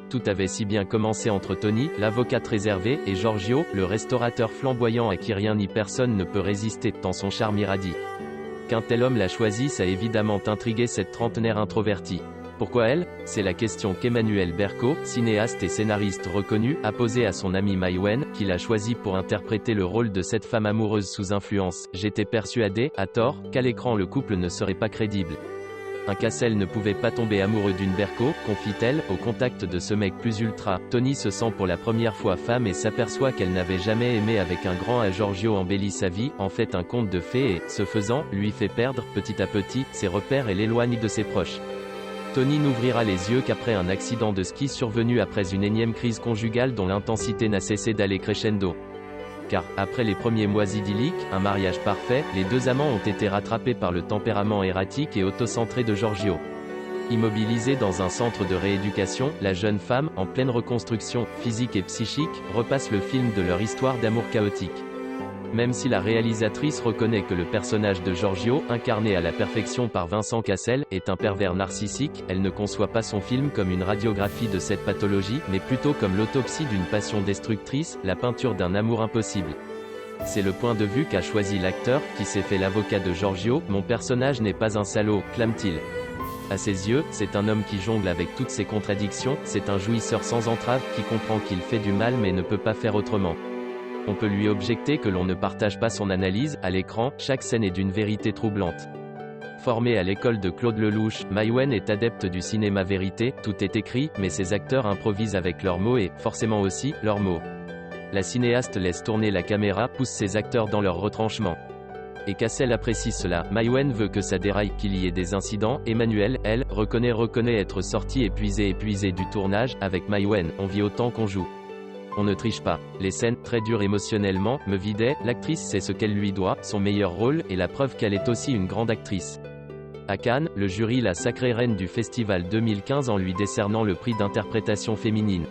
tout avait si bien commencé entre Tony, l'avocate réservée, et Giorgio, le restaurateur flamboyant à qui rien ni personne ne peut résister, tant son charme irradie. Qu'un tel homme la choisisse a évidemment intrigué cette trentenaire introvertie. Pourquoi elle? C'est la question qu'Emmanuel Berco, cinéaste et scénariste reconnu, a posée à son ami Mai Wen, qui l'a choisi pour interpréter le rôle de cette femme amoureuse sous influence. J'étais persuadé, à tort, qu'à l'écran le couple ne serait pas crédible. Un Cassel ne pouvait pas tomber amoureux d'une Berco, confie-t-elle, au contact de ce mec plus ultra. Tony se sent pour la première fois femme et s'aperçoit qu'elle n'avait jamais aimé avec un grand A. Giorgio embellit sa vie, en fait un conte de fées et, ce faisant, lui fait perdre, petit à petit, ses repères et l'éloigne de ses proches. Tony n'ouvrira les yeux qu'après un accident de ski survenu après une énième crise conjugale dont l'intensité n'a cessé d'aller crescendo. Car, après les premiers mois idylliques, un mariage parfait, les deux amants ont été rattrapés par le tempérament erratique et autocentré de Giorgio. Immobilisée dans un centre de rééducation, la jeune femme, en pleine reconstruction, physique et psychique, repasse le film de leur histoire d'amour chaotique. Même si la réalisatrice reconnaît que le personnage de Giorgio, incarné à la perfection par Vincent Cassel, est un pervers narcissique, elle ne conçoit pas son film comme une radiographie de cette pathologie, mais plutôt comme l'autopsie d'une passion destructrice, la peinture d'un amour impossible. C'est le point de vue qu'a choisi l'acteur, qui s'est fait l'avocat de Giorgio. Mon personnage n'est pas un salaud, clame-t-il. À ses yeux, c'est un homme qui jongle avec toutes ses contradictions, c'est un jouisseur sans entrave, qui comprend qu'il fait du mal mais ne peut pas faire autrement. On peut lui objecter que l'on ne partage pas son analyse. À l'écran, chaque scène est d'une vérité troublante. Formée à l'école de Claude Lelouch, Mai Wen est adepte du cinéma vérité, tout est écrit, mais ses acteurs improvisent avec leurs mots et, forcément aussi, leurs mots. La cinéaste laisse tourner la caméra, pousse ses acteurs dans leur retranchement. Et Cassel apprécie cela. Mai Wen veut que ça déraille, qu'il y ait des incidents. Emmanuel, elle, reconnaît être sorti épuisé du tournage. Avec Mai Wen, on vit autant qu'on joue. On ne triche pas. Les scènes, très dures émotionnellement, me vidaient. L'actrice sait ce qu'elle lui doit, son meilleur rôle, et la preuve qu'elle est aussi une grande actrice. À Cannes, le jury la sacrée reine du festival 2015 en lui décernant le prix d'interprétation féminine.